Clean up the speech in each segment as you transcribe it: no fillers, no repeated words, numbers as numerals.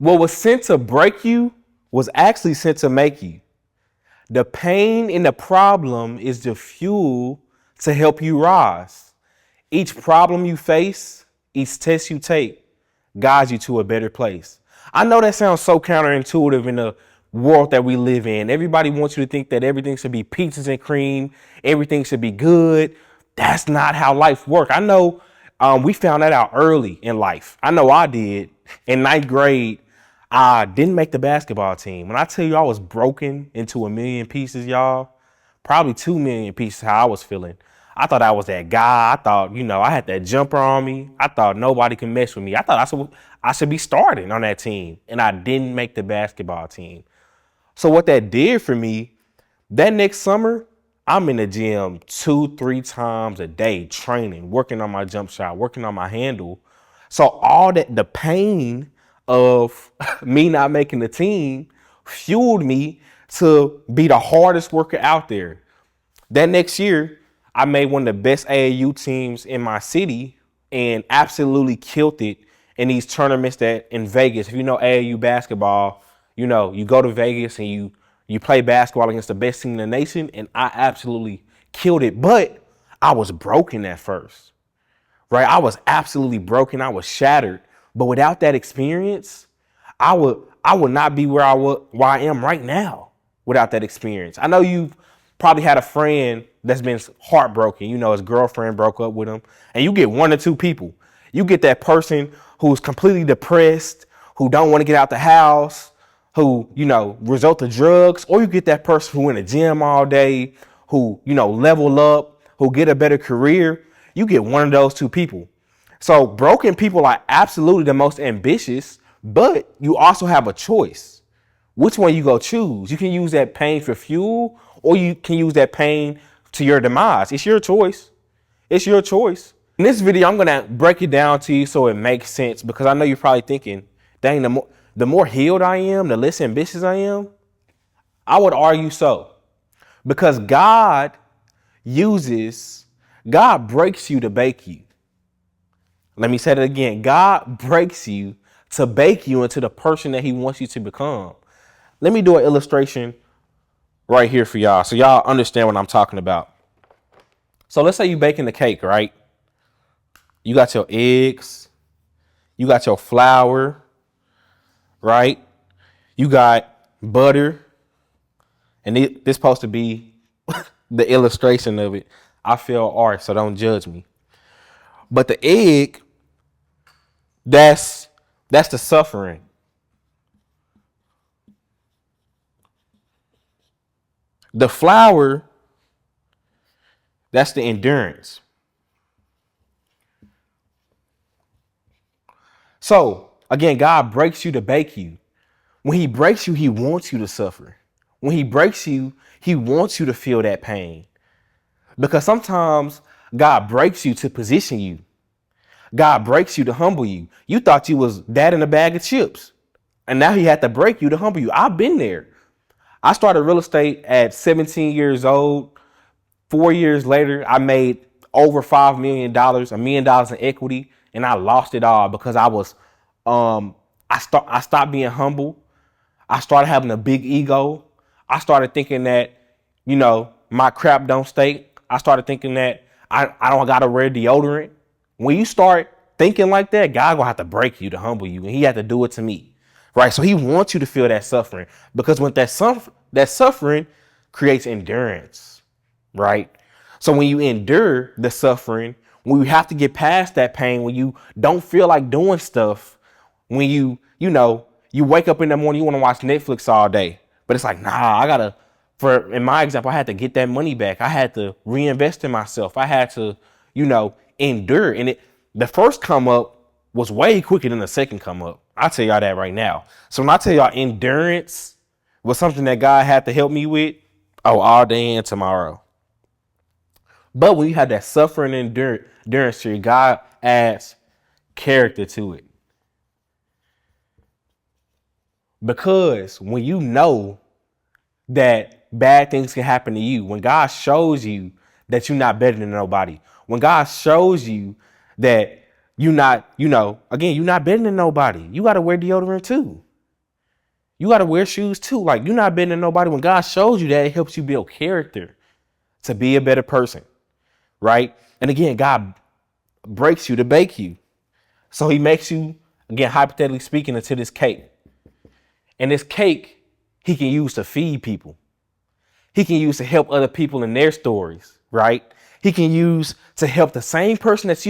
What was sent to break you was actually sent to make you. The pain and the problem is the fuel to help you rise. Each problem you face, each test you take, guides you to a better place. I know that sounds so counterintuitive in the world that we live in. Everybody wants you to think that everything should be peaches and cream, everything should be good. That's not how life works. I know we found that out early in life. I know I did. In ninth grade, I didn't make the basketball team. When I tell you I was broken into a million pieces, y'all, probably 2 million pieces, how I was feeling. I thought I was that guy. I thought, I had that jumper on me. I thought nobody can mess with me. I thought I should be starting on that team. And I didn't make the basketball team. So what that did for me, that next summer, I'm in the gym 2-3 times a day, training, working on my jump shot, working on my handle. So all that, the pain of me not making the team fueled me to be the hardest worker out there. That next year, I made one of the best AAU teams in my city and absolutely killed it in these tournaments that in Vegas. If you know AAU basketball, you go to Vegas and you play basketball against the best team in the nation, and I absolutely killed it. But I was broken at first, right? I was absolutely broken. I was shattered. But without that experience, I would not be where I am right now without that experience. I know you've probably had a friend that's been heartbroken. His girlfriend broke up with him, and you get 1 or 2 people. You get that person who's completely depressed, who don't want to get out the house, who, resort to drugs, or you get that person who in the gym all day, who, level up, who get a better career. You get 1 of those 2 people. So broken people are absolutely the most ambitious, but you also have a choice. Which one you go choose? You can use that pain for fuel, or you can use that pain to your demise. It's your choice. It's your choice. In this video, I'm going to break it down to you so it makes sense, because I know you're probably thinking, dang, the more healed I am, the less ambitious I am. I would argue so, because God breaks you to bake you. Let me say it again. God breaks you to bake you into the person that he wants you to become. Let me do an illustration right here for y'all so y'all understand what I'm talking about. So let's say you baking the cake, right? You got your eggs, you got your flour, right? You got butter, and this supposed to be the illustration of it. I feel art, so don't judge me. But the egg, that's the suffering. The flour, that's the endurance. So again, God breaks you to bake you. When he breaks you, he wants you to suffer. When he breaks you, he wants you to feel that pain. Because sometimes God breaks you to position you. God breaks you to humble you. You thought you was dad in a bag of chips, and now he had to break you to humble you. I've been there. I started real estate at 17 years old. 4 years later, I made over $5 million, $1 million in equity, and I lost it all because I stopped being humble. I started having a big ego. I started thinking that, my crap don't stink. I started thinking that I don't gotta wear deodorant. When you start thinking like that, God gonna have to break you to humble you, and he had to do it to me, right? So he wants you to feel that suffering, because when that suffering creates endurance, right? So when you endure the suffering, when you have to get past that pain, when you don't feel like doing stuff, when you wake up in the morning, you want to watch Netflix all day, but it's like, nah, in my example, I had to get that money back. I had to reinvest in myself. I had to, endure. And the first come up was way quicker than the second come up. I'll tell y'all that right now. So when I tell y'all endurance was something that God had to help me with, all day and tomorrow. But when you have that suffering and endurance, God adds character to it. Because when you know that bad things can happen to you, when God shows you that you're not better than nobody, when God shows you that you're not, you're not better than nobody, you got to wear deodorant too. You got to wear shoes too. Like, you're not better than nobody. When God shows you that, it helps you build character to be a better person, right? And again, God breaks you to bake you. So he makes you, again, hypothetically speaking, into this cake. And this cake, he can use to feed people. He can use to help other people in their stories, right? He can use to help the same person that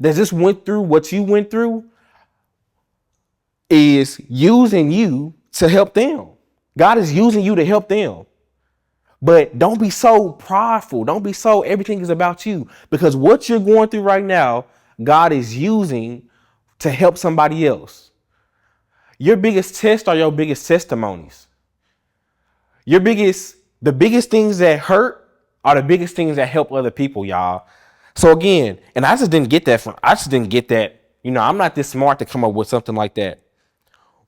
just went through what you went through is using you to help them. God is using you to help them. But don't be so prideful. Don't be so everything is about you, because what you're going through right now, God is using to help somebody else. Your biggest test are your biggest testimonies. The biggest things that hurt are the biggest things that help other people, y'all. So again, and I just didn't get that. I'm not this smart to come up with something like that.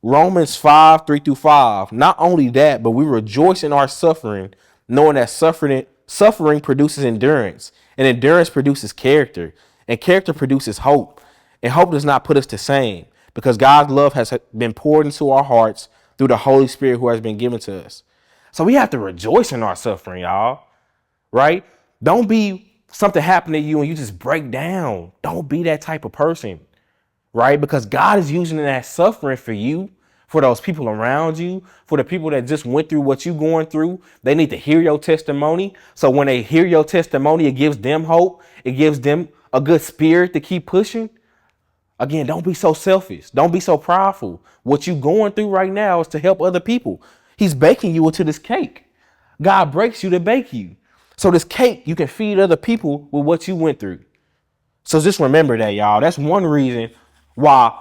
Romans 5:3-5. Not only that, but we rejoice in our suffering, knowing that suffering produces endurance, and endurance produces character, and character produces hope. And hope does not put us to shame, because God's love has been poured into our hearts through the Holy Spirit who has been given to us. So we have to rejoice in our suffering, y'all, right? Don't be something happen to you and you just break down. Don't be that type of person, right? Because God is using that suffering for you, for those people around you, for the people that just went through what you're going through. They need to hear your testimony. So when they hear your testimony, it gives them hope. It gives them a good spirit to keep pushing. Again, don't be so selfish. Don't be so prideful. What you're going through right now is to help other people. He's baking you into this cake. God breaks you to bake you. So this cake, you can feed other people with what you went through. So just remember that, y'all. That's one reason why,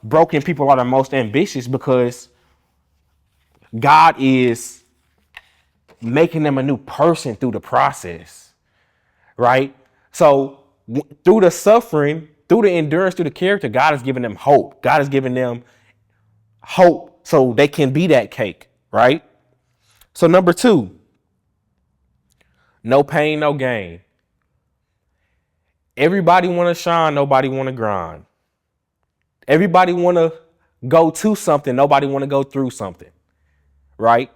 broken people are the most ambitious, because God is making them a new person through the process, right? So through the suffering, through the endurance, through the character, God is giving them hope. God is giving them hope so they can be that cake, right? So number 2, no pain, no gain. Everybody want to shine. Nobody want to grind. Everybody want to go to something. Nobody want to go through something, right?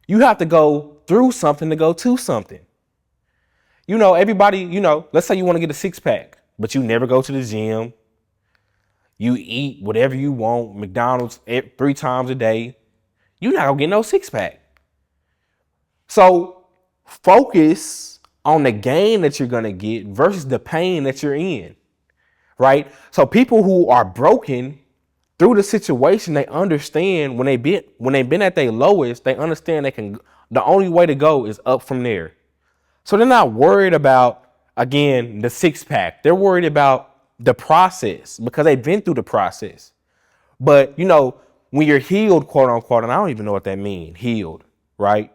You have to go through something to go to something. Everybody, let's say you want to get a 6-pack, but you never go to the gym. You eat whatever you want, McDonald's 3 times a day. You're not going to get no 6-pack. So focus on the gain that you're going to get versus the pain that you're in, right? So people who are broken through the situation, they understand when they've been at their lowest, they understand the only way to go is up from there. So they're not worried about, again, the 6-pack. They're worried about the process because they've been through the process. But, when you're healed, quote unquote, and I don't even know what that means, healed, right?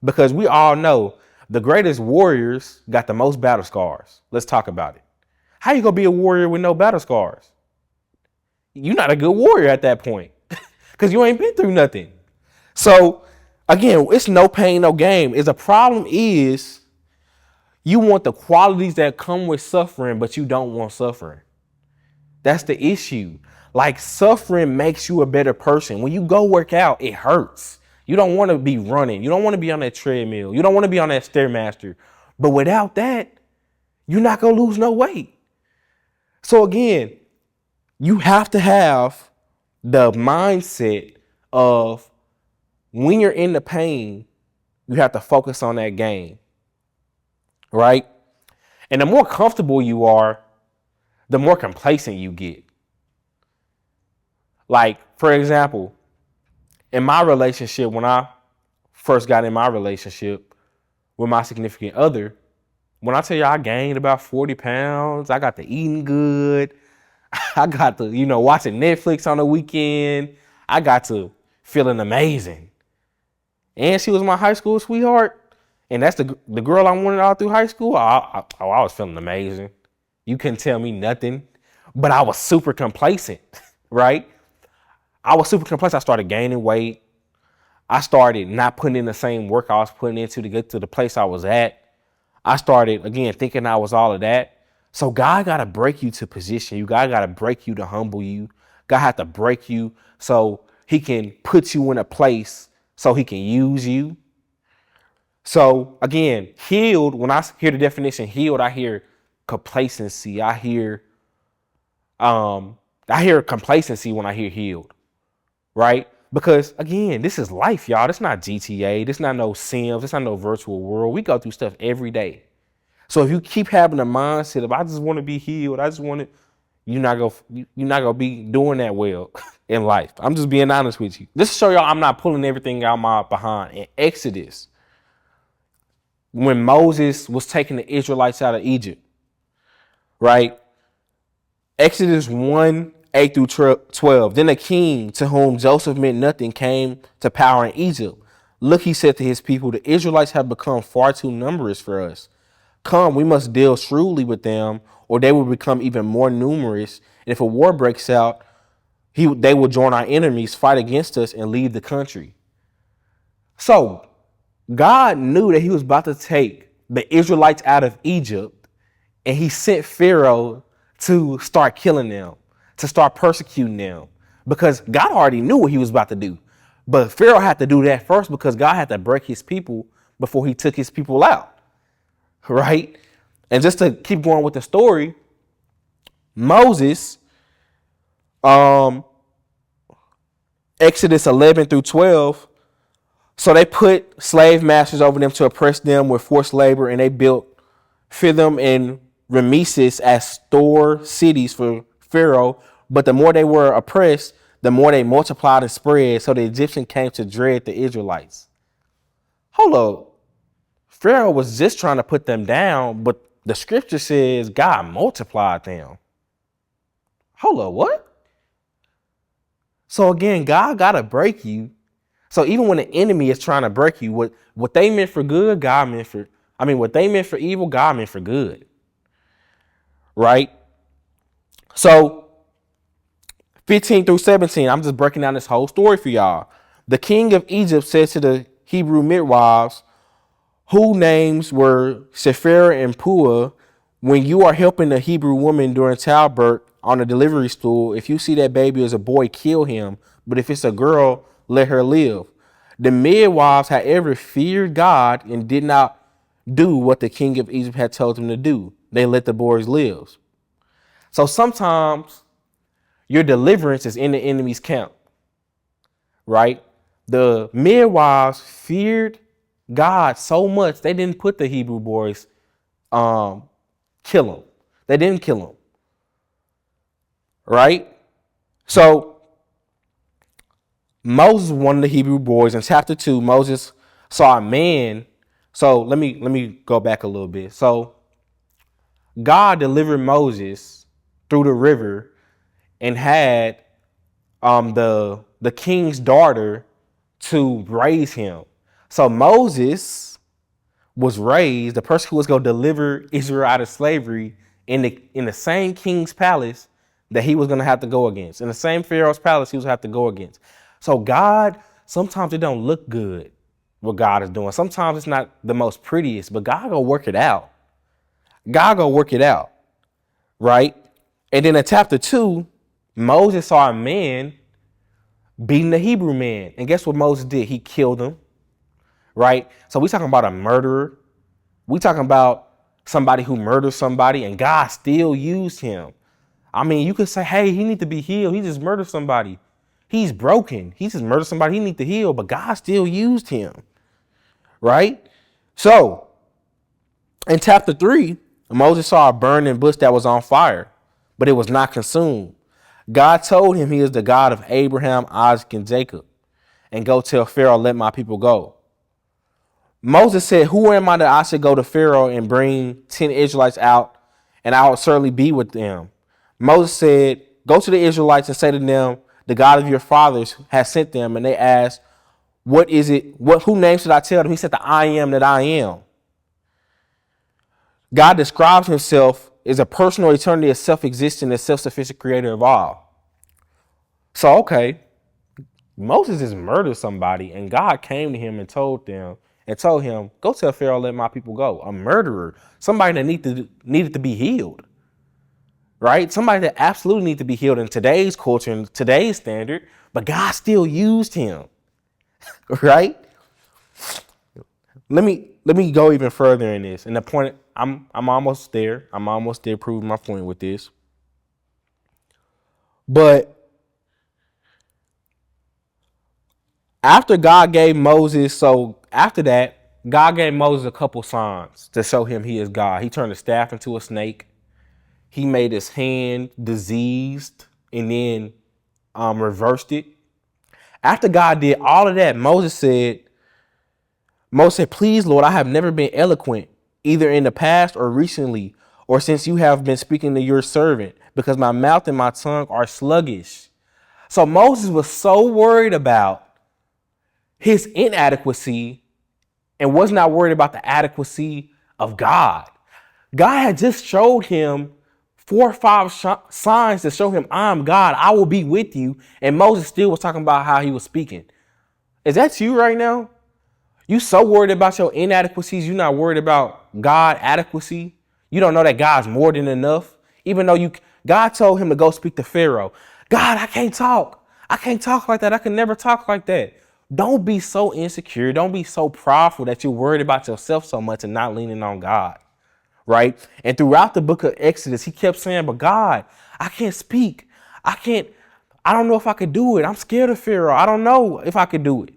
Because we all know the greatest warriors got the most battle scars. Let's talk about it. How you going to be a warrior with no battle scars? You're not a good warrior at that point because you ain't been through nothing. So, again, it's no pain, no gain. The problem is you want the qualities that come with suffering, but you don't want suffering. That's the issue. Like, suffering makes you a better person. When you go work out, it hurts. You don't want to be running. You don't want to be on that treadmill. You don't want to be on that Stairmaster. But without that, you're not going to lose no weight. So again, you have to have the mindset of when you're in the pain, you have to focus on that gain, right? And the more comfortable you are, the more complacent you get. Like, for example, in my relationship, when I first got in my relationship with my significant other, when I tell you I gained about 40 pounds, I got to eating good. I got to, watching Netflix on the weekend. I got to feeling amazing. And she was my high school sweetheart. And that's the girl I wanted all through high school. I was feeling amazing. You couldn't tell me nothing. But I was super complacent, right? I was super complacent. I started gaining weight. I started not putting in the same work I was putting into to get to the place I was at. I started, again, thinking I was all of that. So God got to break you to position you. God got to break you to humble you. God had to break you so he can put you in a place so he can use you. So again, healed, when I hear the definition healed, I hear complacency. I hear complacency when I hear healed, right? Because again, this is life, y'all. This not GTA. This not no Sims. This not no virtual world. We go through stuff every day. So if you keep having a mindset of I just want to be healed, I just want to, you're not gonna be doing that well in life. I'm just being honest with you. Just to show y'all I'm not pulling everything out my behind. In Exodus, when Moses was taking the Israelites out of Egypt, right? Exodus 1:8-12. Then a king to whom Joseph meant nothing came to power in Egypt. Look, he said to his people, the Israelites have become far too numerous for us. Come, we must deal shrewdly with them, or they will become even more numerous. And if a war breaks out, they will join our enemies, fight against us, and leave the country. So God knew that he was about to take the Israelites out of Egypt, and he sent Pharaoh to start killing them, to start persecuting them, because God already knew what he was about to do. But Pharaoh had to do that first because God had to break his people before he took his people out. Right? And just to keep going with the story, Moses, Exodus 11-12. So they put slave masters over them to oppress them with forced labor, and they built Pithom and Rameses as store cities for Pharaoh. But the more they were oppressed, the more they multiplied and spread. So the Egyptians came to dread the Israelites. Hold up. Pharaoh was just trying to put them down, but the scripture says God multiplied them. Hold up, what? So again, God got to break you. So even when the enemy is trying to break you, what they meant for good, what they meant for evil, God meant for good. Right? So 15-17, I'm just breaking down this whole story for y'all. The king of Egypt said to the Hebrew midwives, whose names were Sephira and Puah, when you are helping a Hebrew woman during childbirth on a delivery stool, if you see that baby is a boy, kill him. But if it's a girl, let her live. The midwives, however, feared God and did not do what the king of Egypt had told them to do. They let the boys live. So sometimes your deliverance is in the enemy's camp, right? The midwives feared God so much they didn't put the Hebrew boys kill them. They didn't kill them. Right? So Moses, one of the Hebrew boys, in chapter 2, Moses saw a man. So let me go back a little bit. So God delivered Moses through the river and had the king's daughter to raise him. So Moses was raised, the person who was going to deliver Israel out of slavery in the same king's palace that he was going to have to go against, in the same Pharaoh's palace he was going to have to go against. So God, sometimes it don't look good what God is doing. Sometimes it's not the most prettiest, but God gonna work it out. God gonna work it out, right? And then in chapter 2, Moses saw a man beating a Hebrew man. And guess what Moses did? He killed him. Right? So we talking about a murderer. We talking about somebody who murdered somebody, and God still used him. I mean, you could say, hey, he need to be healed. He just murdered somebody. He's broken. He just murdered somebody. He need to heal, but God still used him. Right? So in chapter 3, Moses saw a burning bush that was on fire, but it was not consumed. God told him he is the God of Abraham, Isaac, and Jacob. And go tell Pharaoh, let my people go. Moses said, who am I that I should go to Pharaoh and bring 10 Israelites out, and I will certainly be with them? Moses said, go to the Israelites and say to them, the God of your fathers has sent them. And they asked, what is it? Who name should I tell them? He said, the I am that I am. God describes himself as a personal eternity, as self-existent, as self-sufficient creator of all. So, okay, Moses just murdered somebody, and God came to him and told him, go tell Pharaoh, let my people go. A murderer, somebody that needed to be healed. right? Somebody that absolutely needs to be healed in today's culture and today's standard, but God still used him, right? Let me go even further in this. And the point, I'm almost there. I'm almost there proving my point with this. But after God gave Moses, so after that, God gave Moses a couple signs to show him he is God. He turned the staff into a snake. He made his hand diseased and then reversed it. After God did all of that, Moses said, please, Lord, I have never been eloquent, either in the past or recently, or since you have been speaking to your servant, because my mouth and my tongue are sluggish. So Moses was so worried about his inadequacy and was not worried about the adequacy of God. God had just showed him 4 or 5 signs to show him, I'm God, I will be with you. And Moses still was talking about how he was speaking. Is that you right now? You so worried about your inadequacies, you're not worried about God adequacy. You don't know that God's more than enough. Even though God told him to go speak to Pharaoh. God, I can't talk. I can't talk like that. I can never talk like that. Don't be so insecure. Don't be so prideful that you're worried about yourself so much and not leaning on God. Right? And throughout the book of Exodus, he kept saying, but God, I can't speak. I don't know if I could do it. I'm scared of Pharaoh. I don't know if I could do it.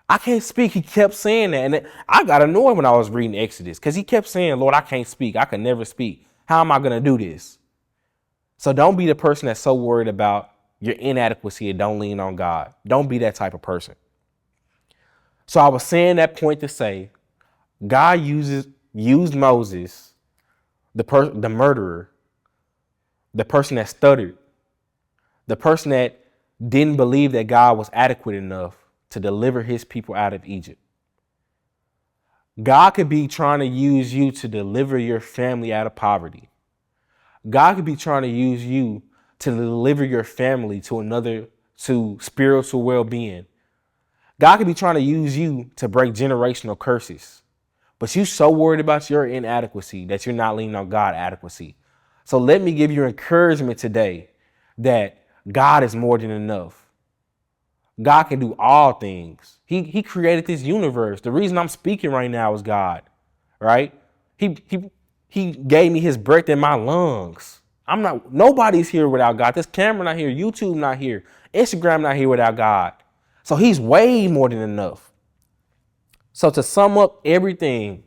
I can't speak. He kept saying that. And I got annoyed when I was reading Exodus because he kept saying, Lord, I can't speak. I can never speak. How am I going to do this? So don't be the person that's so worried about your inadequacy and don't lean on God. Don't be that type of person. So I was saying that point to say God used Moses, the murderer, the person that stuttered, the person that didn't believe that God was adequate enough to deliver his people out of Egypt. God could be trying to use you to deliver your family out of poverty. God could be trying to use you to deliver your family to spiritual well-being. God could be trying to use you to break generational curses. But you're so worried about your inadequacy that you're not leaning on God adequacy. So let me give you encouragement today that God is more than enough. God can do all things. He created this universe. The reason I'm speaking right now is God, right? He gave me his breath in my lungs. Nobody's here without God. This camera not here. YouTube not here. Instagram not here without God. So he's way more than enough. So to sum up everything,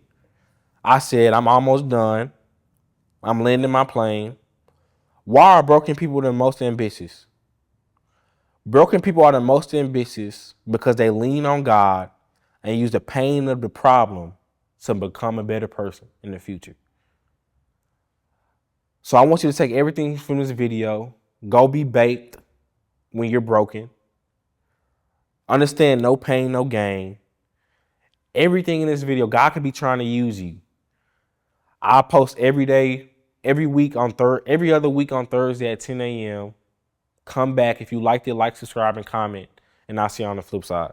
I said, I'm almost done. I'm landing my plane. Why are broken people the most ambitious? Broken people are the most ambitious because they lean on God and use the pain of the problem to become a better person in the future. So I want you to take everything from this video, go be baked when you're broken. Understand no pain, no gain. Everything in this video, God could be trying to use you. I post every day, every other week on Thursday at 10 a.m. Come back. If you liked it, like, subscribe, and comment. And I'll see you on the flip side.